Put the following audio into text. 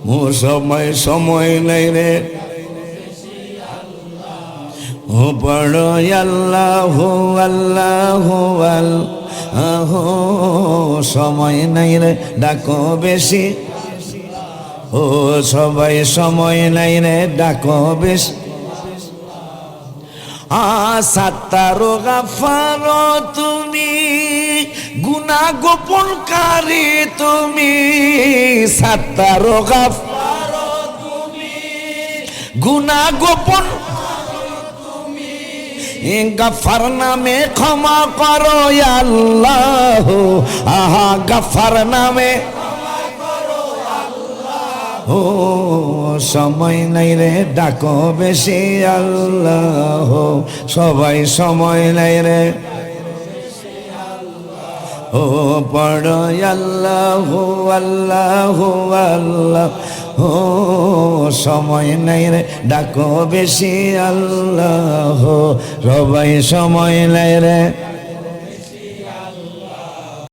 সময় সময় নাই রে ও পড়ো আল্লাহ আল্লাহ আল্লাহ সময় নাই রে ডাকো বেশি ও সবাই সময় নাই রে ডাকো বেশি সাত্তারো গাফার তুমি গুনাহ গোপনকারী তুমি সাত্তারো গাফার তুমি গুনাহ গোপন গফার নামে ক্ষমা করো আল্লাহ আহা গফার নামে ও সময় নাই রে ডাকো বেশি আল্লাহ সবাই সময় নাই রে ও পড়ো আল্লাহ আল্লাহ আল্লাহ ও সময় নাই রে ডাকো বেশি আল্লাহ সবাই সময় নাই রে